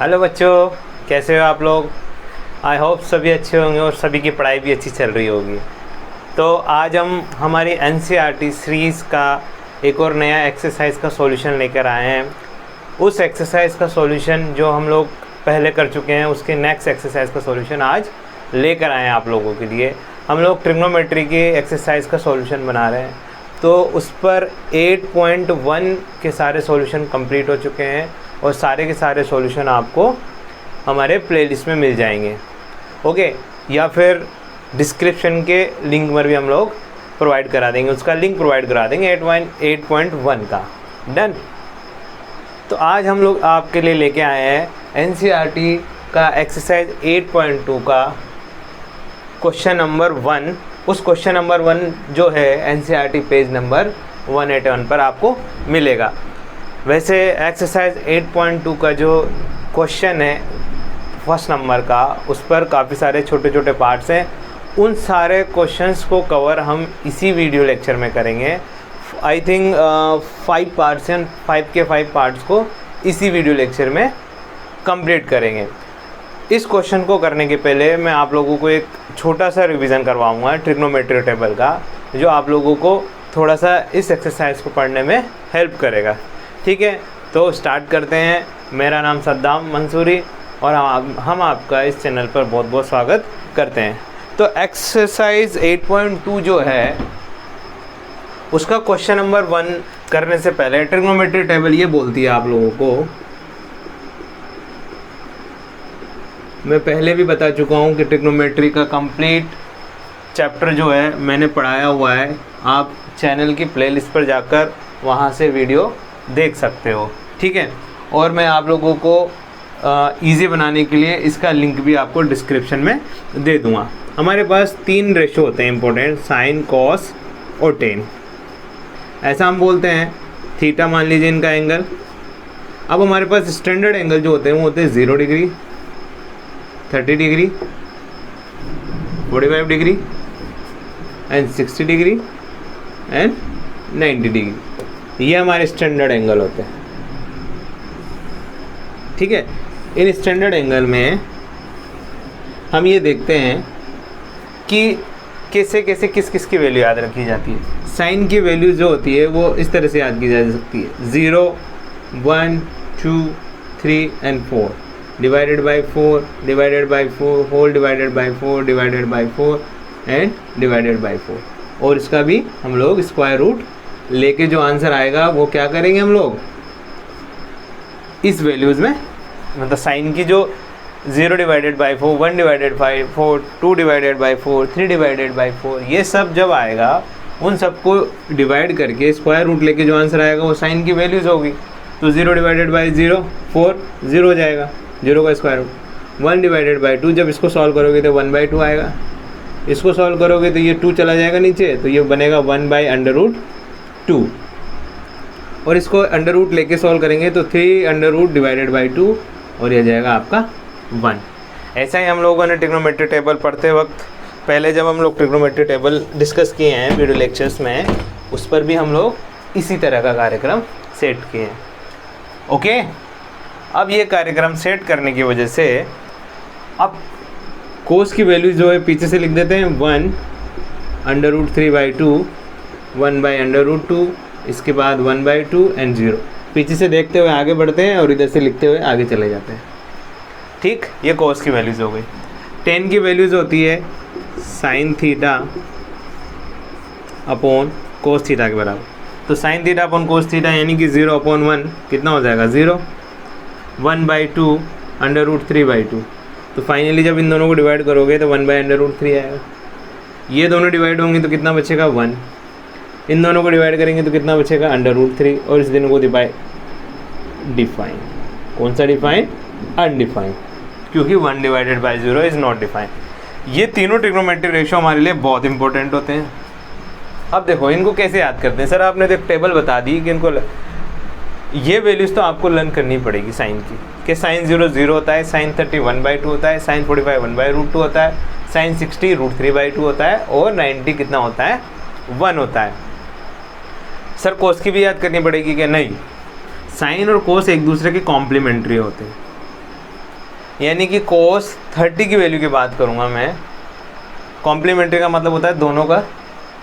Hello बच्चों, कैसे हो आप लोग। आई होप सभी अच्छे होंगे और सभी की पढ़ाई भी अच्छी चल रही होगी। तो आज हम हमारी एनसीईआरटी सीरीज़ का एक और नया एक्सरसाइज का सॉल्यूशन लेकर आए हैं। उस एक्सरसाइज का सॉल्यूशन जो हम लोग पहले कर चुके हैं, उसके नेक्स्ट एक्सरसाइज का सॉल्यूशन आज लेकर आए हैं आप लोगों के लिए। हम लोग ट्रिग्नोमेट्री के एक्सरसाइज का सॉल्यूशन बना रहे हैं, तो उस पर 8.1 के सारे सॉल्यूशन कंप्लीट हो चुके हैं और सारे के सारे सॉल्यूशन आपको हमारे प्लेलिस्ट में मिल जाएंगे। ओके, या फिर डिस्क्रिप्शन के लिंक पर भी हम लोग प्रोवाइड करा देंगे, उसका लिंक प्रोवाइड करा देंगे 8.1 का। डन। तो आज हम लोग आपके लिए लेके आए हैं एनसीईआरटी का एक्सरसाइज 8.2 का क्वेश्चन नंबर 1। उस क्वेश्चन नंबर 1 जो है एनसीईआरटी पेज नंबर 181 पर आपको मिलेगा। वैसे एक्सरसाइज 8.2 का जो क्वेश्चन है फर्स्ट नंबर का, उस पर काफ़ी सारे छोटे छोटे पार्ट्स हैं। उन सारे क्वेश्चंस को कवर हम इसी वीडियो लेक्चर में करेंगे। आई थिंक 5 पार्ट्स हैं, 5 के 5 पार्ट्स को इसी वीडियो लेक्चर में कंप्लीट करेंगे। इस क्वेश्चन को करने के पहले मैं आप लोगों को एक छोटा सा रिवीजन करवाऊंगा ट्रिग्नोमेट्री टेबल का, जो आप लोगों को थोड़ा सा इस एक्सरसाइज को पढ़ने में हेल्प करेगा। ठीक है, तो स्टार्ट करते हैं। मेरा नाम सद्दाम मंसूरी और हम आपका इस चैनल पर बहुत बहुत स्वागत करते हैं। तो एक्सरसाइज 8.2 जो है उसका क्वेश्चन नंबर 1 करने से पहले ट्रिग्नोमेट्री टेबल ये बोलती है आप लोगों को, मैं पहले भी बता चुका हूँ कि ट्रिग्नोमेट्री का कंप्लीट चैप्टर जो है मैंने पढ़ाया हुआ है। आप चैनल की प्लेलिस्ट पर जाकर वहाँ से वीडियो देख सकते हो। ठीक है, और मैं आप लोगों को इजी बनाने के लिए इसका लिंक भी आपको डिस्क्रिप्शन में दे दूँगा। हमारे पास 3 रेशो होते हैं इंपॉर्टेंट, साइन, कॉस और टेन। ऐसा हम बोलते हैं। थीटा मान लीजिए इनका एंगल। अब हमारे पास स्टैंडर्ड एंगल जो होते हैं वो होते हैं 0 degree, 30 degree, 45 degree and 60 degree and 90 degree. ये हमारे स्टैंडर्ड एंगल होते हैं। ठीक है, इन स्टैंडर्ड एंगल में हम ये देखते हैं कि कैसे कैसे किस किस की वैल्यू याद रखी जाती है। साइन की वैल्यू जो होती है वो इस तरह से याद की जा सकती है, 0, 1, 2, 3 and 4 divided by 4 divided by 4 whole divided by 4 divided by 4 and divided by 4। और इसका भी हम लोग स्क्वायर रूट लेके जो आंसर आएगा वो क्या करेंगे हम लोग इस वैल्यूज़ में, मतलब साइन की जो 0 divided by 4, 1 divided by 4, 2 divided by 4, 3 divided by 4, ये सब जब आएगा उन सबको डिवाइड करके स्क्वायर रूट लेके जो आंसर आएगा वो साइन की वैल्यूज़ होगी। तो 0 डिवाइडेड बाई 0 4, 0 हो जाएगा, 0 का स्क्वायर रूट। 1 डिवाइडेड बाई 2 जब इसको सॉल्व करोगे तो 1/2 आएगा। इसको सॉल्व करोगे तो ये 2 चला जाएगा नीचे, तो ये बनेगा 1/√2। और इसको अंडर रूट लेके सॉल्व करेंगे तो 3 डिवाइडेड बाई 2 और ये जाएगा आपका 1। ऐसा ही हम लोगों ने ट्रिग्नोमेट्री टेबल पढ़ते वक्त पहले जब हम लोग ट्रिग्नोमेट्री टेबल डिस्कस किए हैं वीडियो लेक्चर्स में, उस पर भी हम लोग इसी तरह का कार्यक्रम सेट किए हैं। ओके, अब ये कार्यक्रम सेट करने की वजह से अब कोस की वैल्यू जो है पीछे से लिख देते हैं 1/√3/2, 1/√2, इसके बाद 1/2 एंड 0। पीछे से देखते हुए आगे बढ़ते हैं और इधर से लिखते हुए आगे चले जाते हैं। ठीक, ये कोस की वैल्यूज़ हो गई। टेन की वैल्यूज़ होती है sine theta upon cos theta के बराबर। तो sine theta upon cos theta यानी कि 0/1 कितना हो जाएगा 0, 1/2 √3/2। तो फाइनली जब इन दोनों को डिवाइड करोगे तो 1/√3 आएगा। ये दोनों डिवाइड होंगे तो कितना बचेगा 1। इन दोनों को डिवाइड करेंगे तो कितना बचेगा √3। और इस दिन को डिफाइन, कौन सा डिफाइन, अनडिफाइंड, क्योंकि 1 divided by 0 is not defined. ये तीनों ट्रिग्नोमेट्री रेशो हमारे लिए बहुत इंपॉर्टेंट होते हैं। अब देखो इनको कैसे याद करते हैं। सर आपने तो एक टेबल बता दी कि इनको ये वैल्यूज़ तो आपको लर्न करनी पड़ेगी साइन की, कि साइन 0 0 होता है, साइन 30 1/2 होता है, साइन 45 1/√2 होता है, साइन 60 √3/2 होता है और 90 कितना होता है 1 होता है। सर कोस की भी याद करनी पड़ेगी कि नहीं, साइन और कोस एक दूसरे के कॉम्प्लीमेंट्री होते हैं। यानी कि cos 30 की वैल्यू की बात करूँगा मैं, कॉम्प्लीमेंट्री का मतलब होता है दोनों का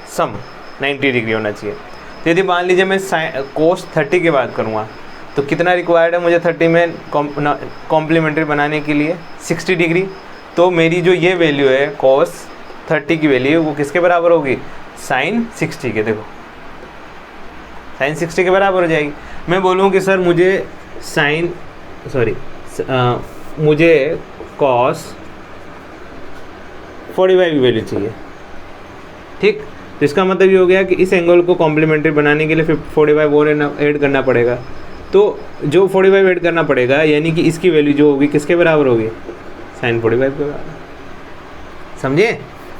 सम 90 डिग्री होना चाहिए। तो यदि मान लीजिए मैं cos 30 की बात करूँगा तो कितना रिक्वायर्ड है मुझे 30 में कॉम्प्लीमेंट्री बनाने के लिए 60 डिग्री। तो मेरी जो ये वैल्यू है cos 30 की वैल्यू वो किसके बराबर होगी, sin 60 के। देखो sin 60 के बराबर हो जाएगी। मैं बोलूँ कि सर मुझे मुझे cos 45 की वैल्यू चाहिए, ठीक। तो इसका मतलब ये हो गया कि इस एंगल को कॉम्प्लीमेंट्री बनाने के लिए 45 और ऐड करना पड़ेगा। तो जो 45 ऐड करना पड़ेगा यानी कि इसकी वैल्यू जो होगी किसके बराबर होगी, sin 45 के बराबर। समझे,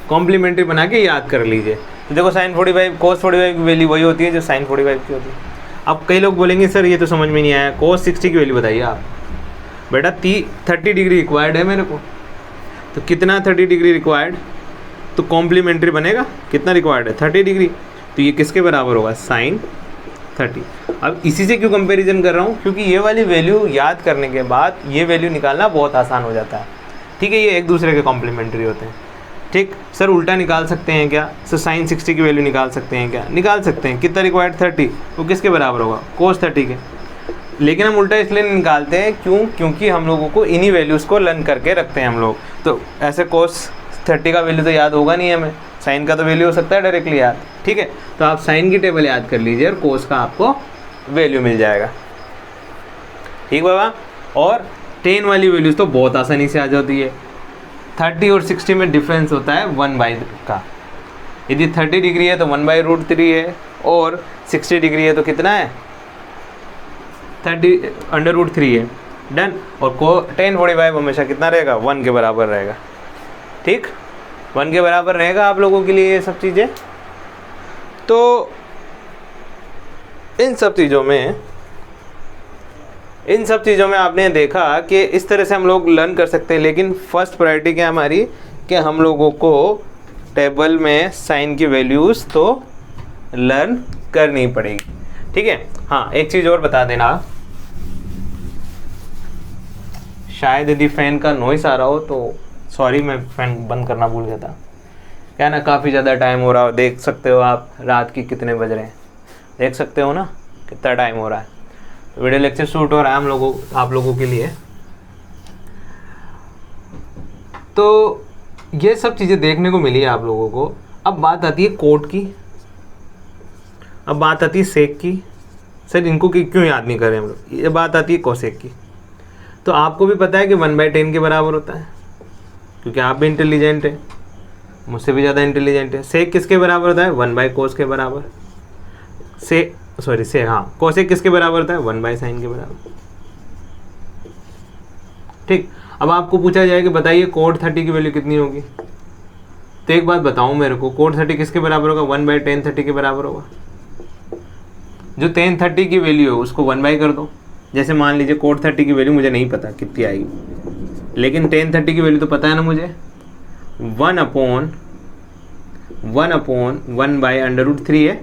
कॉम्प्लीमेंट्री बना के याद कर लीजिए। तो देखो sin 45 cos 45 की वैल्यू वही होती है जो sin 45 की होती है। अब कई लोग बोलेंगे सर ये तो समझ में नहीं आया, cos 60 की वैल्यू बताइए आप। बेटा 30 डिग्री रिक्वायर्ड है मेरे को, तो कितना 30 डिग्री रिक्वायर्ड, तो कॉम्प्लीमेंट्री बनेगा कितना रिक्वायर्ड है 30 डिग्री, तो ये किसके बराबर होगा sin 30। अब इसी से क्यों कंपैरिजन कर रहा हूँ, क्योंकि ये वाली वैल्यू याद करने के बाद ये वैल्यू निकालना बहुत आसान हो जाता है, ठीक है। ये एक दूसरे के कॉम्प्लीमेंट्री होते हैं, ठीक। सर उल्टा निकाल सकते हैं क्या, सर sin 60 की वैल्यू निकाल सकते हैं क्या, निकाल सकते हैं। कितना रिक्वायर्ड 30, वो किसके बराबर होगा cos 30 के। लेकिन हम उल्टा इसलिए निकालते हैं क्यों, क्योंकि हम लोगों को इन्हीं वैल्यूज़ को लर्न करके रखते हैं हम लोग। तो ऐसे cos 30 का वैल्यू तो याद होगा नहीं हमें, साइन का तो वैल्यू हो सकता है डायरेक्टली याद, ठीक है। तो आप साइन की टेबल याद कर लीजिए और cos का आपको वैल्यू मिल जाएगा, ठीक बाबा। और tan वाली वैल्यूज़ तो बहुत आसानी से आ जाती है। 30 और 60 में डिफरेंस होता है 1/, का। यदि 30 डिग्री है तो 1/√3 है, और 60 डिग्री है तो कितना है 30√3 है, डन। और tan 45 हमेशा कितना रहेगा 1 के बराबर रहेगा, ठीक। 1 के बराबर रहेगा आप लोगों के लिए ये सब चीज़ें। तो इन सब चीज़ों में आपने देखा कि इस तरह से हम लोग लर्न कर सकते हैं। लेकिन फर्स्ट प्रायोरिटी क्या हमारी, कि हम लोगों को टेबल में साइन की वैल्यूज़ तो लर्न करनी पड़ेगी, ठीक है। हाँ, एक चीज़ और बता देना, शायद यदि फ़ैन का नॉइस आ रहा हो तो सॉरी, मैं फ़ैन बंद करना भूल गया था। क्या ना, काफ़ी ज़्यादा टाइम हो रहा हो, देख सकते हो आप रात की कितने बज रहे हैं, देख सकते हो ना कितना टाइम हो रहा है। वीडियो लेक्चर शूट हो रहा है आप लोगों के लिए। तो ये सब चीज़ें देखने को मिली है आप लोगों को। अब बात आती है कोट की, अब बात आती है सेक की। सर इनको क्यों याद नहीं करें हम लोग, ये बात आती है कोसेक की। तो आपको भी पता है कि 1/10 के बराबर होता है, क्योंकि आप भी इंटेलिजेंट हैं, मुझसे भी ज़्यादा इंटेलिजेंट है। सेक किसके बराबर होता है 1/cos के बराबर। कोसेक किसके बराबर होता है 1/sin के बराबर, ठीक। अब आपको पूछा जाए कि बताइए cot 30 की वैल्यू कितनी होगी, तो एक बात बताऊं मेरे को, cot 30 किसके बराबर होगा 1/tan 30 के बराबर होगा। जो tan 30 की वैल्यू है उसको 1/ कर दो। जैसे मान लीजिए cot 30 की वैल्यू मुझे नहीं पता कितनी आएगी, लेकिन tan 30 की वैल्यू तो पता है ना मुझे, 1/1/√3 है।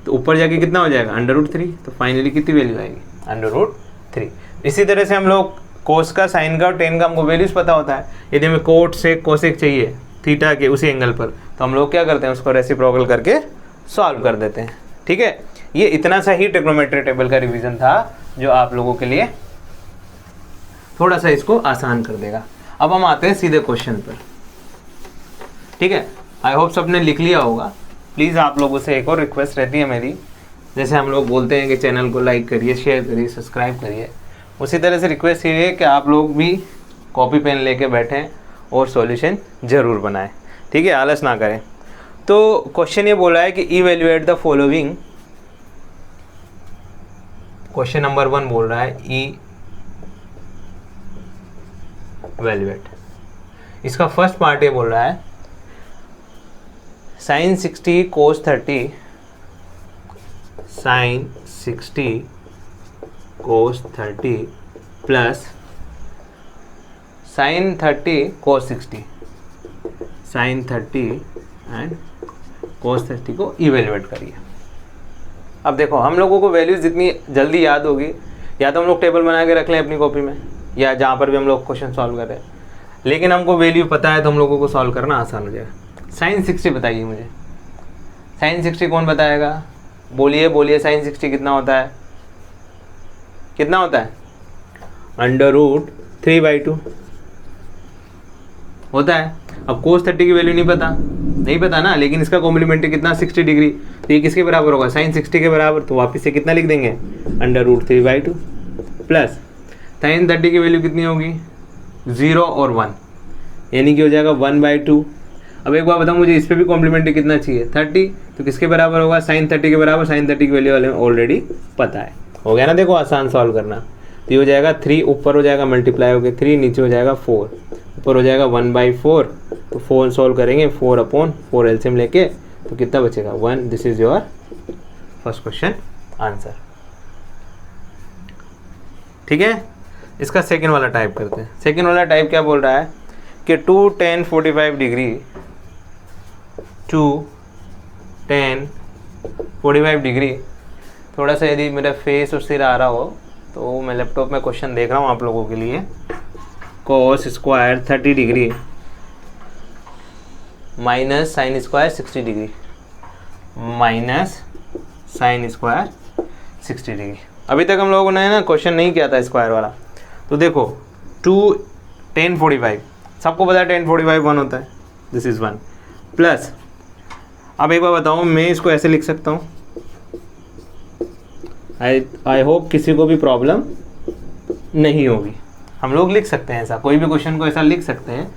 तो ऊपर जाके कितना हो जाएगा √3। तो फाइनली कितनी वैल्यू आएगी √3। इसी तरह से हम लोग कोस का, साइन का और टेन का हमको वैल्यूज पता होता है। यदि हमें कोट से कोसेक चाहिए थीटा के उसी एंगल पर, तो हम लोग क्या करते हैं, उसको रेसिप्रोकल करके सॉल्व कर देते हैं, ठीक है। ये इतना सा ही ट्रिग्नोमेट्री टेबल का रिवीजन था जो आप लोगों के लिए थोड़ा सा इसको आसान कर देगा। अब हम आते हैं सीधे क्वेश्चन पर, ठीक है। आई होप सबने लिख लिया होगा। प्लीज़ आप लोगों से एक और रिक्वेस्ट रहती है मेरी, जैसे हम लोग बोलते हैं कि चैनल को लाइक करिए, शेयर करिए, सब्सक्राइब करिए, उसी तरह से रिक्वेस्ट ये है कि आप लोग भी कॉपी पेन लेके बैठें और सॉल्यूशन ज़रूर बनाएं, ठीक है, आलस ना करें। तो क्वेश्चन ये बोला है कि evaluate the following. Question number 1 बोल रहा है इवैल्यूएट। इसका फर्स्ट पार्ट ये बोल रहा है sin 60 cos 30 sin 60 cos 30 plus sin 30 cos 60 sin 30 and cos 30 को इवेल्युएट करिए। अब देखो, हम लोगों को वैल्यूज जितनी जल्दी याद होगी, या तो हम लोग टेबल बना के रख लें अपनी कॉपी में, या जहाँ पर भी हम लोग क्वेश्चन सॉल्व कर रहे हैं, लेकिन हमको वैल्यू पता है तो हम लोगों को सॉल्व करना आसान हो जाएगा। साइन 60 बताइए मुझे, साइन 60 कौन बताएगा? बोलिए बोलिए, साइन 60 कितना होता है? कितना होता है? √3/2 होता है। अब cos 30 की वैल्यू नहीं पता ना, लेकिन इसका कॉम्प्लीमेंट्री कितना 60 डिग्री, तो ये किसके बराबर होगा? साइन 60 के बराबर। तो वापस से कितना लिख देंगे? √3/2 प्लस साइन 30 की वैल्यू कितनी होगी? 0 और 1, यानी कि हो जाएगा 1/2। अब एक बार बताओ मुझे, इस पर भी कॉम्प्लीमेंट्री कितना चाहिए? 30, तो किसके बराबर होगा? साइन 30 के बराबर। साइन 30 की वैल्यू वाले ऑलरेडी पता है। हो गया ना? देखो आसान सॉल्व करना। तो ये हो जाएगा 3, ऊपर हो जाएगा मल्टीप्लाई हो गया 3, नीचे हो जाएगा 4, ऊपर हो जाएगा 1/4। तो 4 सॉल्व करेंगे, 4/4 एलसीएम लेके, तो कितना बचेगा? 1। This is your first question answer. ठीक है, इसका सेकेंड वाला टाइप करते हैं। सेकेंड वाला टाइप क्या बोल रहा है कि 2 tan 45 डिग्री 2 tan 45 डिग्री। थोड़ा सा यदि मेरा फेस और सिर आ रहा हो तो मैं लैपटॉप में क्वेश्चन देख रहा हूँ आप लोगों के लिए। cos square 30 degree minus sine square 60 degree, minus sine square 60 degree. अभी तक हम लोगों ने ना क्वेश्चन नहीं किया था स्क्वायर वाला। तो देखो 2 tan 45, सबको पता है tan 45 1 होता है, दिस इज़ 1 प्लस। अब एक बार बताओ, मैं इसको ऐसे लिख सकता हूँ? आई होप किसी को भी प्रॉब्लम नहीं होगी। हम लोग लिख सकते हैं ऐसा, कोई भी क्वेश्चन को ऐसा लिख सकते हैं।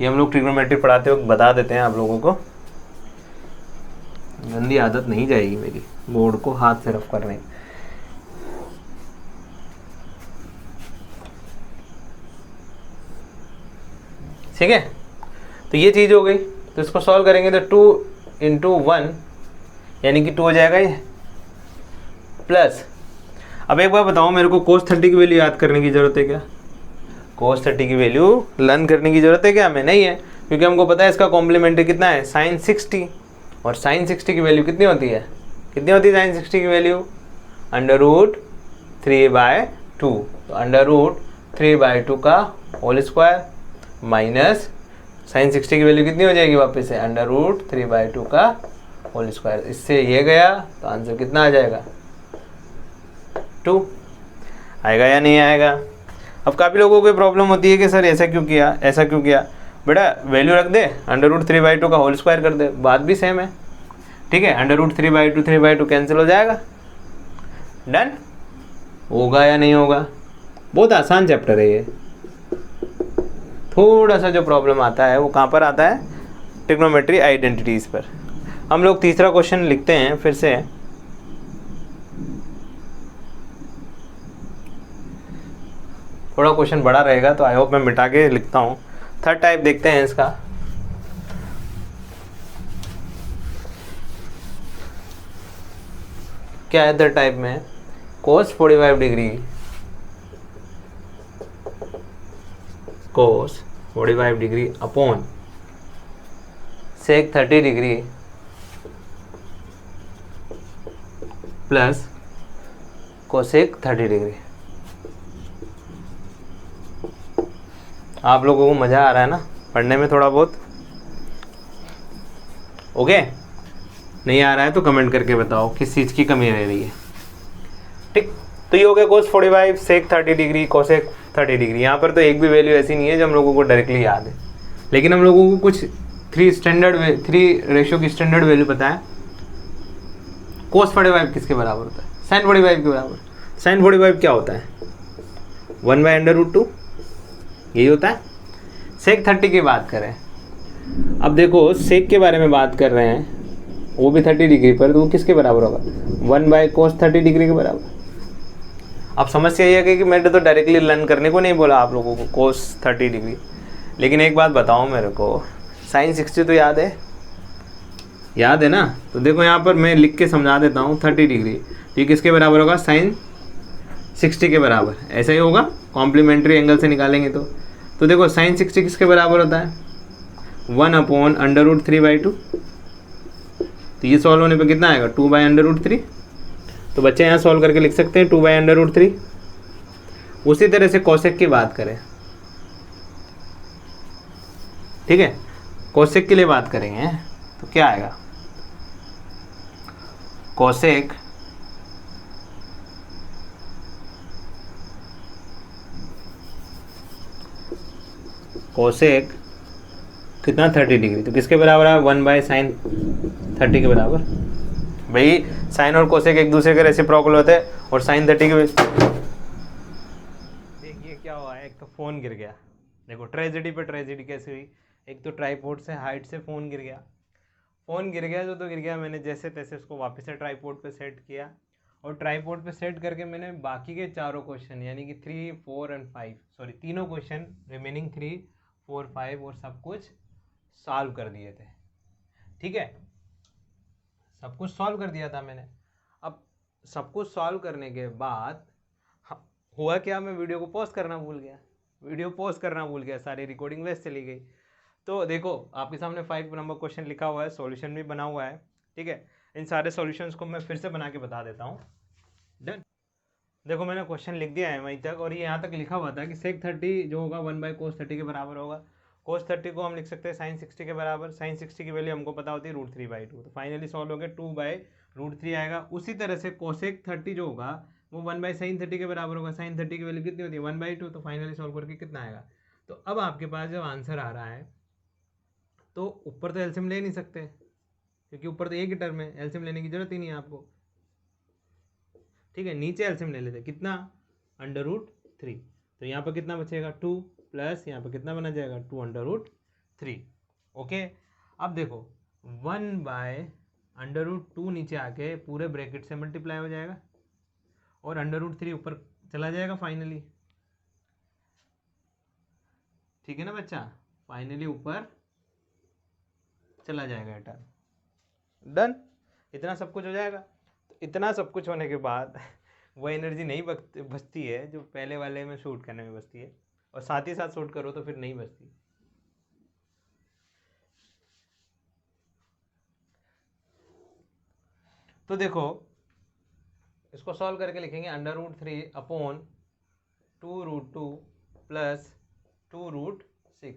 ये हम लोग ट्रिग्नोमेट्री पढ़ाते वक्त बता देते हैं आप लोगों को। गंदी आदत नहीं जाएगी मेरी बोर्ड को हाथ से रफ करने। ठीक है, तो ये चीज़ हो गई। तो इसको सॉल्व करेंगे तो 2 × 1 यानी कि 2 हो जाएगा ये, प्लस। अब एक बार बताओ मेरे को, cos 30 की वैल्यू याद करने की ज़रूरत है क्या? cos 30 की वैल्यू लर्न करने की ज़रूरत है क्या? हमें नहीं है, क्योंकि हमको पता है इसका कॉम्प्लीमेंट्री कितना है? साइन 60। और साइन 60 की वैल्यू कितनी होती है? कितनी होती है साइन 60 की वैल्यू? √3/2। तो √3/2 का होल स्क्वायर माइनस साइन 60 की वैल्यू कितनी हो जाएगी वापस से? √3/2 का होल स्क्वायर। इससे ये गया तो आंसर कितना आ जाएगा? 2 आएगा या नहीं आएगा? अब काफ़ी लोगों को प्रॉब्लम होती है कि सर ऐसा क्यों किया, ऐसा क्यों किया। बेटा वैल्यू रख दे, √3/2 का होल स्क्वायर कर दे, बात भी सेम है। ठीक है, √3/2 3/2 कैंसिल हो जाएगा। डन होगा या नहीं होगा? बहुत आसान चैप्टर है ये। थोड़ा सा जो प्रॉब्लम आता है वो कहाँ पर आता है? ट्रिग्नोमेट्री आइडेंटिटीज़ पर। हम लोग तीसरा क्वेश्चन लिखते हैं फिर से। थोड़ा क्वेश्चन बड़ा रहेगा तो आई होप मैं मिटा के लिखता हूँ। थर्ड टाइप देखते हैं इसका। क्या है थर्ड टाइप में? cos 45 degree, cos 45 degree upon sec 30 degree plus cosec 30 degree. आप लोगों को मज़ा आ रहा है ना पढ़ने में थोड़ा बहुत? ओके, नहीं आ रहा है तो कमेंट करके बताओ किस चीज़ की कमी रह रही है। ठीक, तो ये हो गया cos 45 sec 30 degree cosec 30 degree. यहाँ पर तो एक भी वैल्यू ऐसी नहीं है जो हम लोगों को डायरेक्टली याद है, लेकिन हम लोगों को कुछ 3 रेशियो की स्टैंडर्ड वैल्यू पता है। cos 45 किसके बराबर होता है? sin 45 के बराबर। sin 45 क्या होता है? 1/√2 यही होता है। sec 30 की बात करें, अब देखो sec के बारे में बात कर रहे हैं, वो भी 30 डिग्री पर, तो वो किसके बराबर होगा? 1/cos 30 डिग्री के बराबर। अब समस्या ये है कि मैंने तो डायरेक्टली लर्न करने को नहीं बोला आप लोगों को cos 30 डिग्री, लेकिन एक बात बताओ मेरे को, sin 60 तो याद है? याद है ना? तो देखो यहाँ पर मैं लिख के समझा देता हूँ। 30 डिग्री तो ये किसके बराबर होगा? sin 60 के बराबर। ऐसा ही होगा, कॉम्प्लीमेंट्री एंगल से निकालेंगे तो देखो sin 60 किसके बराबर होता है? 1/√3/2। तो ये सॉल्व होने पे कितना आएगा? 2/√3। तो बच्चे यहाँ सॉल्व करके लिख सकते हैं 2/√3। उसी तरह से कोसेक की बात करें, ठीक है, कोसेक के लिए बात करेंगे तो क्या आएगा, कोसेक कोसेक कितना 30 डिग्री, तो किसके बराबर है 1/sin 30 के बराबर। भाई साइन और कोसेक एक दूसरे के रेसिप्रोकल होते हैं और sin 30 के, देखिए क्या हुआ है, एक तो फ़ोन गिर गया, देखो ट्रेजेडी पे ट्रेजेडी कैसे हुई, एक तो ट्राईपोर्ट से हाइट से फ़ोन गिर गया, फ़ोन गिर गया तो गिर गया, मैंने जैसे तैसे उसको वापस से ट्राईपोर्ट पे सेट किया और ट्राईपोर्ट पे सेट करके मैंने बाकी के चारों क्वेश्चन यानी कि 3, 4 एंड 5 सॉरी तीनों क्वेश्चन रिमेनिंग 3, 4, 5 और सब कुछ सॉल्व कर दिए थे, ठीक है, सब कुछ सॉल्व कर दिया था मैंने। अब सब कुछ सॉल्व करने के बाद हुआ क्या, मैं वीडियो को पॉज करना भूल गया, सारी रिकॉर्डिंग वेस्ट चली गई। तो देखो आपके सामने 5 नंबर क्वेश्चन लिखा हुआ है, सॉल्यूशन भी बना हुआ है, ठीक है, इन सारे सॉल्यूशंस को मैं फिर से बना के बता देता हूँ। डन, देखो मैंने क्वेश्चन लिख दिया है वहीं तक और ये यहाँ तक लिखा हुआ था कि sec 30 जो होगा 1/cos 30 के बराबर होगा, cos 30 को हम लिख सकते हैं sin 60 के बराबर, sin 60 की वैल्यू हमको पता होती है √3/2, तो फाइनली सॉल्व हो गया 2/√3 आएगा। उसी तरह से cosec 30 जो होगा वो 1/sin 30 के बराबर होगा, sin 30 की वैल्यू कितनी होती है 1/2, तो फाइनली सॉल्व करके कितना आएगा। तो अब आपके पास जब आंसर आ रहा है तो ऊपर तो एलसीएम ले नहीं सकते क्योंकि ऊपर तो एक ही टर्म है, एलसीएम लेने की जरूरत ही नहीं है आपको, ठीक है, नीचे एलसीएम ले लेते, कितना √3, तो यहाँ पर कितना बचेगा 2 प्लस यहाँ पर कितना बना जाएगा 2√3, ओके। अब देखो 1/√2 नीचे आके पूरे ब्रैकेट से मल्टीप्लाई हो जाएगा और √3 ऊपर चला जाएगा फाइनली, ठीक है ना बच्चा, फाइनली ऊपर चला जाएगा टर्म, डन, इतना सब कुछ हो जाएगा। तो इतना सब कुछ होने के बाद वो एनर्जी नहीं बचती है जो पहले वाले में शूट करने में बचती है, और साथ ही साथ शूट करो तो फिर नहीं बचती। तो देखो इसको सॉल्व करके लिखेंगे √3/2√2 प्लस 2√6।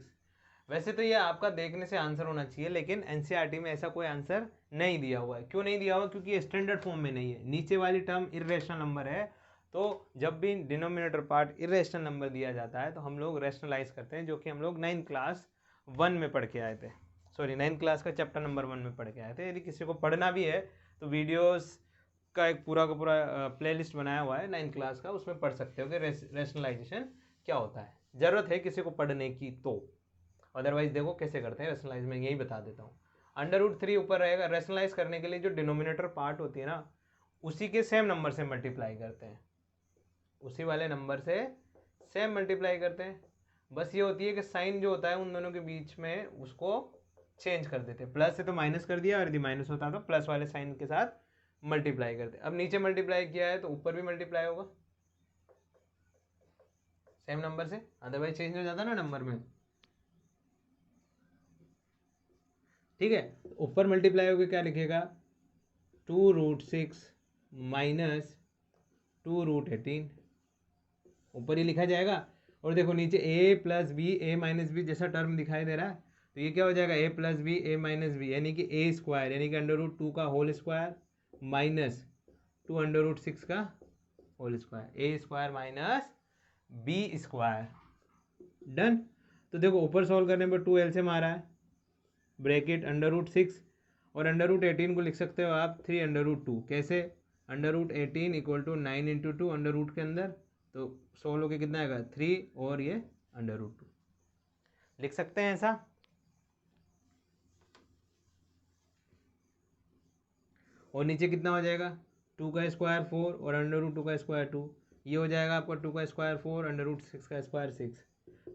वैसे तो ये आपका देखने से आंसर होना चाहिए, लेकिन एनसीईआरटी में ऐसा कोई आंसर नहीं दिया हुआ है। क्यों नहीं दिया हुआ, क्योंकि ये स्टैंडर्ड फॉर्म में नहीं है, नीचे वाली टर्म इर्रेशनल नंबर है, तो जब भी डिनोमिनेटर पार्ट इर्रेशनल नंबर दिया जाता है तो हम लोग रैशनलाइज करते हैं, जो कि हम लोग 9th क्लास 1 में पढ़ के आए थे, सॉरी 9th क्लास का चैप्टर नंबर 1 में पढ़ के आए थे। यदि किसी को पढ़ना भी है तो वीडियोस का एक पूरा का पूरा प्लेलिस्ट बनाया हुआ है 9th क्लास का, उसमें पढ़ सकते हो कि रैशनलाइजेशन क्या होता है, ज़रूरत है किसी को पढ़ने की तो, अदरवाइज देखो कैसे करते हैं रैशनलाइज, में यही बता देता हूँ। √3 ऊपर रहेगा, रैशनलाइज करने के लिए जो डिनोमिनेटर पार्ट होती है ना उसी के सेम नंबर से मल्टीप्लाई करते हैं, उसी वाले नंबर से सेम मल्टीप्लाई करते हैं, बस ये होती है कि साइन जो होता है उन दोनों के बीच में उसको चेंज कर देते हैं, प्लस से तो माइनस कर दिया और यदि माइनस होता तो प्लस वाले साइन के साथ मल्टीप्लाई करते। अब नीचे मल्टीप्लाई किया है तो ऊपर भी मल्टीप्लाई होगा सेम नंबर से, अदरवाइज चेंज हो जाता ना नंबर में, ठीक है। ऊपर मल्टीप्लाई होकर क्या लिखेगा 2√6 माइनस 2√18, ऊपर ही लिखा जाएगा। और देखो नीचे a plus B a minus B जैसा टर्म दिखाई दे रहा है, तो ये क्या हो जाएगा a plus B a minus B, यानी कि a स्क्वायर यानी कि √2 का होल स्क्वायर माइनस 2√6 का whole square, a square minus b square, done. तो देखो ऊपर सॉल्व करने पर 2 एलसीएम आ रहा है, ब्रैकेट √6 और √18 को लिख सकते हो आप 3√2, कैसे √18 equal to 9 into 2 under root के अंदर, तो सोल्व होके कितना आएगा 3 और ये √2 लिख सकते हैं ऐसा। और नीचे कितना हो जाएगा 2 का स्क्वायर 4 और √2 का स्क्वायर 2, ये हो जाएगा आपका 2 का स्क्वायर 4 √6 का स्क्वायर 6।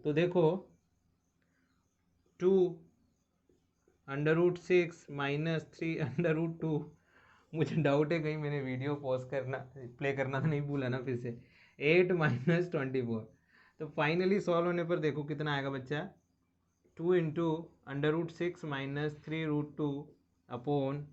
तो देखो 2 √6 माइनस 3 √2, मुझे डाउट है कहीं मैंने वीडियो पॉज करना प्ले करना तो नहीं भूला ना फिर से, 8 माइनस 24। तो फाइनली सॉल्व होने पर देखो कितना आएगा बच्चा 2 इंटू √6 माइनस 3√2 अपॉन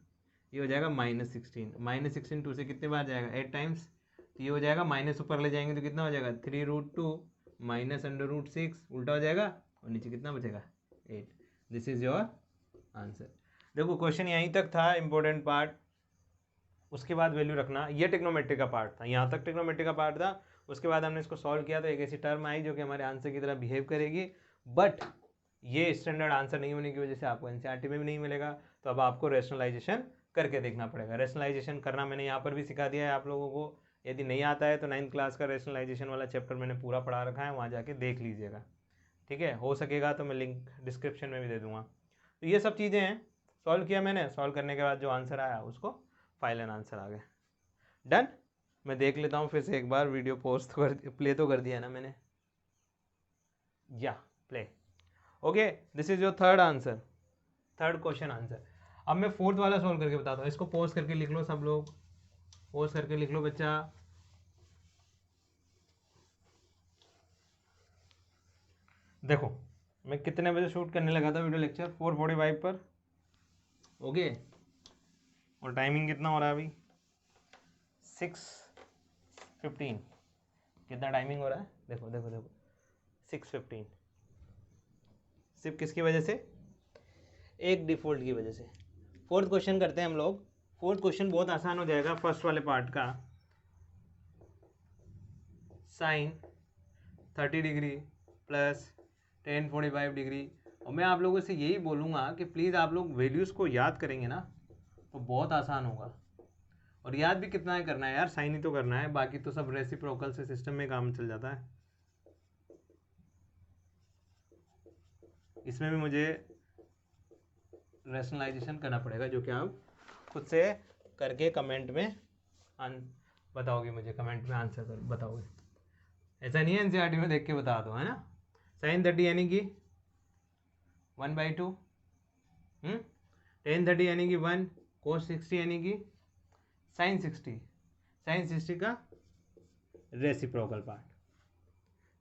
ये हो जाएगा -16, -16 2 से कितने बार जाएगा 8 टाइम्स, तो ये हो जाएगा माइनस ऊपर ले जाएंगे तो कितना हो जाएगा 3√2 माइनस √6 उल्टा हो जाएगा और नीचे कितना बचेगा 8। This is your answer. देखो क्वेश्चन यहीं तक था इंपॉर्टेंट पार्ट, उसके बाद वैल्यू रखना, ये टेक्नोमेट्री का पार्ट था, यहाँ तक टेक्नोमेट्री का पार्ट था। उसके बाद हमने इसको सॉल्व किया तो एक ऐसी टर्म आई जो कि हमारे आंसर की तरह बिहेव करेगी, बट ये स्टैंडर्ड आंसर नहीं होने की वजह से आपको एनसीईआरटी में भी नहीं मिलेगा। तो अब आपको रेशनलाइजेशन करके देखना पड़ेगा। रेशनलाइजेशन करना मैंने यहाँ पर भी सिखा दिया है आप लोगों को। यदि नहीं आता है तो 9th क्लास का रेशनलाइजेशन वाला चैप्टर मैंने पूरा पढ़ा रखा है, वहाँ जाके देख लीजिएगा, ठीक है। हो सकेगा तो मैं लिंक डिस्क्रिप्शन में भी दे दूँगा। तो ये सब चीज़ें हैं, सॉल्व किया मैंने, सॉल्व करने के बाद जो आंसर आया उसको फाइल एंड आंसर आ गया। डन। मैं देख लेता हूँ फिर से एक बार, वीडियो पोस्ट तो कर, प्ले तो कर दिया ना मैंने, या play. Okay, this is your third answer, third question answer. अब मैं फोर्थ वाला सॉल्व करके बताता हूँ। इसको पॉज करके लिख लो सब लोग, पॉज करके लिख लो बच्चा। देखो मैं कितने बजे शूट करने लगा था वीडियो लेक्चर, 4:45 पर। ओके, और टाइमिंग कितना हो रहा है अभी 6:15। कितना टाइमिंग हो रहा है, देखो देखो देखो 6:15। सिर्फ किसकी वजह से, एक डिफ़ॉल्ट की वजह से। फोर्थ क्वेश्चन करते हैं हम लोग। फोर्थ क्वेश्चन बहुत आसान हो जाएगा फर्स्ट वाले पार्ट का। Sine 30 degree plus ten 45 degree. और मैं आप लोगों से यही बोलूँगा कि प्लीज़ आप लोग वैल्यूज़ को याद करेंगे ना तो बहुत आसान होगा। और याद भी कितना है करना है यार, साइन ही तो करना है, बाकी तो सब रेसिप्रोकल से सिस्टम में काम चल जाता है। इसमें भी मुझे रैशनलाइजेशन करना पड़ेगा, जो कि आप खुद से करके कमेंट में बताओगे, मुझे कमेंट में आंसर कर बताओगे। ऐसा नहीं है एनसीईआरटी में देख के बता दो, है ना। साइन 30 यानी कि 1/2, टेन 30 यानी कि 1, कोस 60 यानी कि साइन 60, साइन 60 का रेसिप्रोकल पार्ट।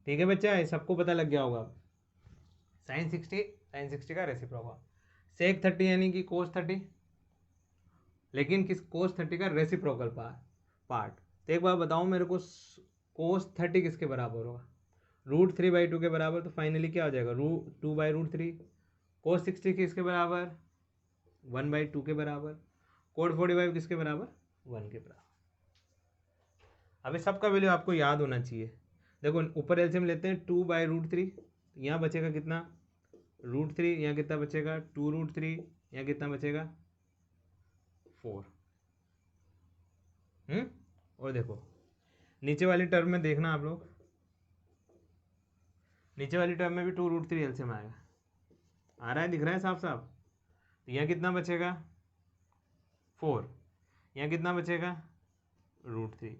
ठीक है बच्चा, ये सबको पता लग गया होगा। साइन 60 का रेसिप्रोकल। सेक 30 यानी कि कोस 30, लेकिन किस कोस 30 का रेसिप्रोकल पार्ट। तो एक बार बताओ मेरे को, कोस 30 किसके बराबर होगा, √3/2 के बराबर। तो फाइनली क्या हो जाएगा, 2/√3। कोस 60 किसके बराबर, 1/2 के बराबर। कोड 45 किसके बराबर, 1 के बराबर। अभी सबका वैल्यू आपको याद होना चाहिए। देखो ऊपर एलसीएम लेते हैं, 2/√3, यहाँ बचेगा कितना √3, यहाँ कितना बचेगा 2√3, यहाँ कितना बचेगा 4। और देखो नीचे वाली टर्म में देखना आप लोग, नीचे वाली टर्म में भी 2√3 एलसीएम आएगा, आ रहा है, दिख रहा है साफ साफ। तो यहाँ कितना बचेगा 4, यहाँ कितना बचेगा √3,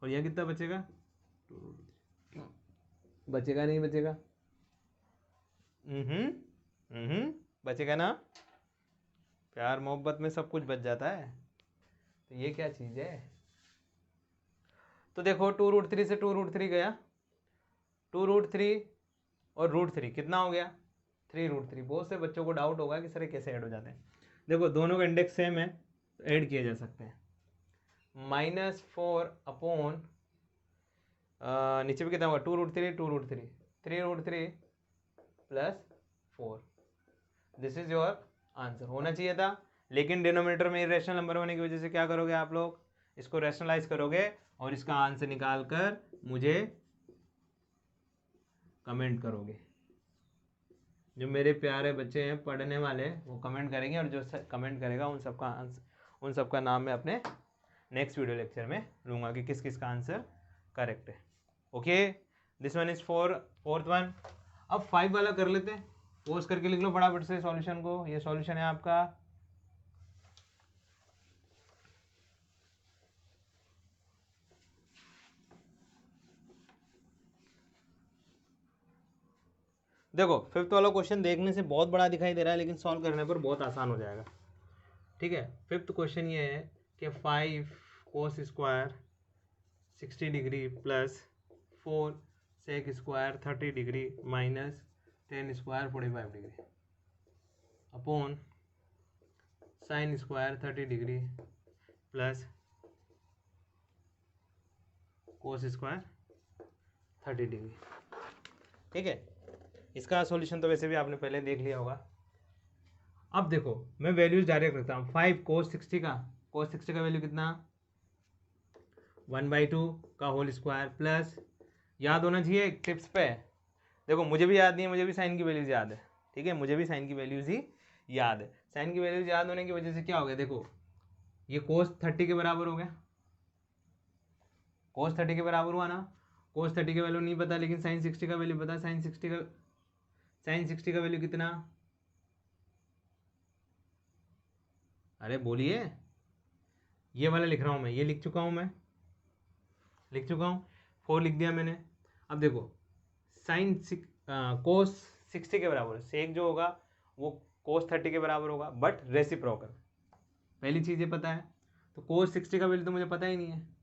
और यहाँ कितना बचेगा 2√3। बचेगा नहीं बचेगा, बचेगा ना। प्यार मोहब्बत में सब कुछ बच जाता है, तो ये क्या चीज़ है। तो देखो 2√3 से 2√3 गया, 2√3 और √3 कितना हो गया 3√3। बहुत से बच्चों को डाउट होगा कि सर ये कैसे ऐड हो जाते हैं। देखो दोनों का इंडेक्स सेम है तो ऐड किए जा सकते हैं। -4 अपॉन नीचे भी कितना होगा 2√3 3√3 plus 4। This is your answer होना चाहिए था, लेकिन डिनोमिनेटर में इरेशनल नंबर होने की वजह से क्या करोगे आप लोग, इसको रैशनलाइज करोगे और इसका आंसर निकाल कर मुझे कमेंट करोगे। जो मेरे प्यारे बच्चे हैं पढ़ने वाले वो कमेंट करेंगे, और जो कमेंट करेगा उन सबका नाम मैं अपने नेक्स्ट वीडियो लेक्चर में लूँगा कि किस किस का आंसर करेक्ट है। Okay, this one is fourth one. अब 5 वाला कर लेते हैं, पोज करके लिख लो फटाफट से सॉल्यूशन को। ये सॉल्यूशन है आपका, देखो 5th वाला क्वेश्चन देखने से बहुत बड़ा दिखाई दे रहा है, लेकिन सॉल्व करने पर बहुत आसान हो जाएगा। ठीक है, 5th क्वेश्चन ये है कि 5 cos square 60 degree plus 4 sec square 30 degree minus 10 square 45 degree upon sine square 30 degree plus cos square 30 degree. ठीक है, इसका सॉल्यूशन तो वैसे भी आपने पहले देख लिया होगा। अब देखो मैं वैल्यूज डायरेक्ट रखता हूँ। 5 कोस 60 का, कोस 60 का वैल्यू कितना 1/2 का होल स्क्वायर प्लस, याद होना चाहिए टिप्स पे, देखो मुझे भी याद नहीं है, मुझे भी साइन की वैल्यूज याद है। ठीक है, मुझे भी साइन की वैल्यूज ही याद है। साइन की वैल्यूज याद होने की वजह से क्या हो गया, देखो ये कोस 30 के बराबर हो गया, कोस 30 के बराबर हुआ ना। कोस 30 का वैल्यू नहीं पता, लेकिन साइन 60 का वैल्यू पता। साइन 60 का वैल्यू कितना, अरे बोलिए, ये वाला लिख रहा हूँ मैं, ये लिख चुका हूँ मैं, लिख चुका हूँ, 4 लिख दिया मैंने। अब देखो साइन कोस 60 के बराबर, सेक जो होगा वो कोस 30 के बराबर होगा, बट रेसिप्रोकल, पहली चीज़ ये पता है। तो कोस 60 का वैल्यू तो मुझे पता ही नहीं है,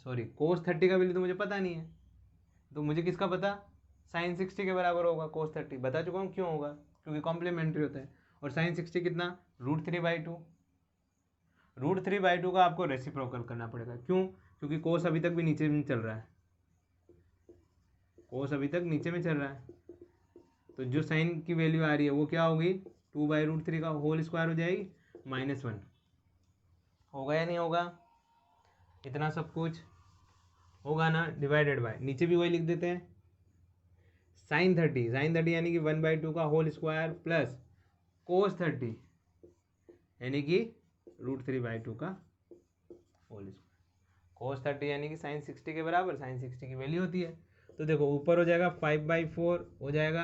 सॉरी कोस 30 का वैल्यू तो मुझे पता नहीं है, तो मुझे किसका पता, साइन 60 के बराबर होगा कोस 30, बता चुका हूँ क्यों होगा, क्योंकि कॉम्प्लीमेंट्री होता है। और साइन 60 कितना, √3/2, √3/2 का आपको रेसिप्रोकल करना पड़ेगा। क्यों, क्योंकि कोस अभी तक भी नीचे में चल रहा है, कोस अभी तक नीचे में चल रहा है, तो जो साइन की वैल्यू आ रही है वो क्या होगी, 2/√3 का होल स्क्वायर हो जाएगी, -1 होगा या नहीं होगा, इतना सब कुछ होगा ना, डिवाइडेड बाय, नीचे भी वही लिख देते हैं, साइन 30 यानी कि 1/2 का होल स्क्वायर प्लस कोस 30 यानी कि √3/2 का होल स्क्वायर। कोस 30 यानी कि साइन 60 के बराबर, साइन 60 की वैल्यू होती है। तो देखो ऊपर हो जाएगा 5/4 हो जाएगा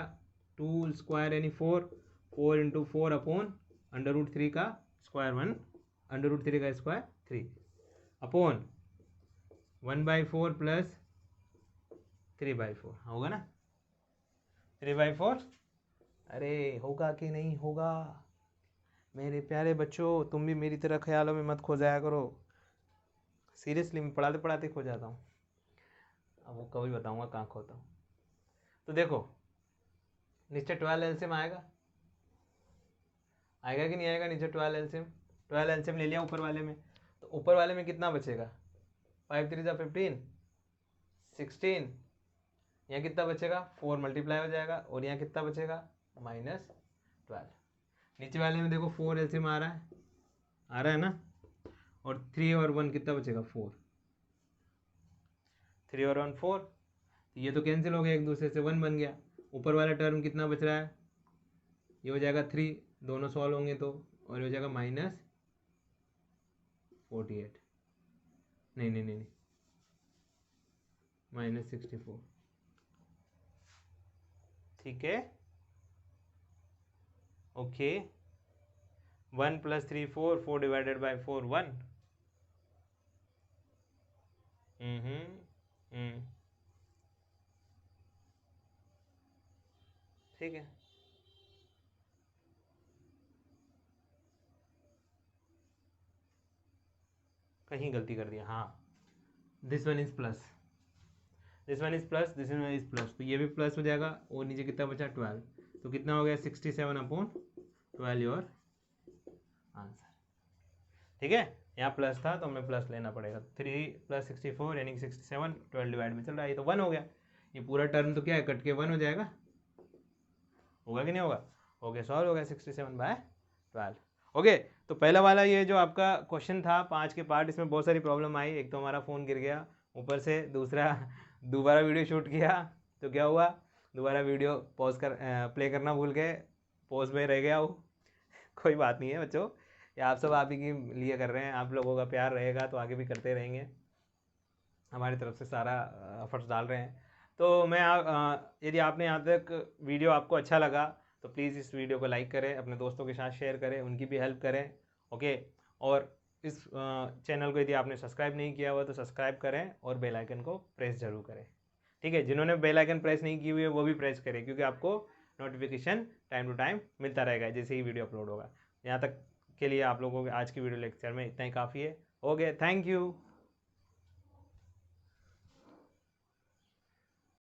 2 स्क्वायर यानी 4 × 4 अपॉन √3 का स्क्वायर 1, √3 का स्क्वायर 3 अपॉन 1/4 प्लस 3/4 होगा ना, 3/4। अरे होगा कि नहीं होगा मेरे प्यारे बच्चों, तुम भी मेरी तरह ख्यालों में मत खो जाया करो, सीरियसली मैं पढ़ाते पढ़ाते खो जाता हूँ, अब वो कभी बताऊँगा कहाँ खोता हूँ। तो देखो नीचे 12 एलसीएम आएगा, आएगा कि नहीं आएगा, नीचे 12 एलसीएम, 12 एलसीएम ले लिया ऊपर वाले में, तो ऊपर वाले में कितना बचेगा, 5 3 15 16, यहाँ कितना बचेगा 4 मल्टीप्लाई हो जाएगा, और यहाँ कितना बचेगा -12। नीचे वाले में देखो 4 एलसीएम आ रहा है ना, और 3 और 1 कितना बचेगा 4, 3 और 1 4, तो ये तो कैंसिल हो गया एक दूसरे से, 1 बन गया। ऊपर वाला टर्म कितना बच रहा है, ये हो जाएगा 3, दोनों सॉल्व होंगे तो, और ये हो जाएगा -48, नहीं -64। ठीक है, ओके, 1 + 3 4, 4 / 4 1, ठीक है, कहीं गलती कर दिया, हाँ, this one is plus, this one is plus, this one is plus, तो ये भी प्लस हो जाएगा, और नीचे कितना बचा 12, तो कितना हो गया 67/12 योर आंसर। ठीक है, यहाँ प्लस था तो हमें प्लस लेना पड़ेगा, 3 + 64 यानी कि 67, 12 डिवाइड में चल रहा है, ये तो 1 हो गया, ये पूरा टर्म तो क्या है कट के 1 हो जाएगा, होगा कि नहीं होगा, हो गया, सॉल्व हो गया 67/12। ओके, तो पहला वाला ये जो आपका क्वेश्चन था 5 के पार्ट, इसमें बहुत सारी प्रॉब्लम आई, एक तो हमारा फ़ोन गिर गया ऊपर से, दूसरा दोबारा वीडियो शूट किया तो क्या हुआ, दोबारा वीडियो पॉज कर प्ले करना भूल गए, पॉज में रह गया वो कोई बात नहीं है बच्चों, ये आप सब आप ही के लिए कर रहे हैं, आप लोगों का प्यार रहेगा तो आगे भी करते रहेंगे, हमारी तरफ से सारा एफर्ट्स डाल रहे हैं। तो मैं यदि आपने यहाँ तक वीडियो आपको अच्छा लगा तो प्लीज़ इस वीडियो को लाइक करें, अपने दोस्तों के साथ शेयर करें, उनकी भी हेल्प करें, ओके। और इस चैनल को यदि आपने सब्सक्राइब नहीं किया हुआ तो सब्सक्राइब करें और बेल आइकन को प्रेस जरूर करें, ठीक है। जिन्होंने बेल आइकन प्रेस नहीं की हुई है वो भी प्रेस करें, क्योंकि आपको नोटिफिकेशन टाइम टू टाइम मिलता रहेगा जैसे ही वीडियो अपलोड होगा। यहाँ तक के लिए आप लोगों के आज की वीडियो लेक्चर में इतना ही काफ़ी है। Okay, thank you.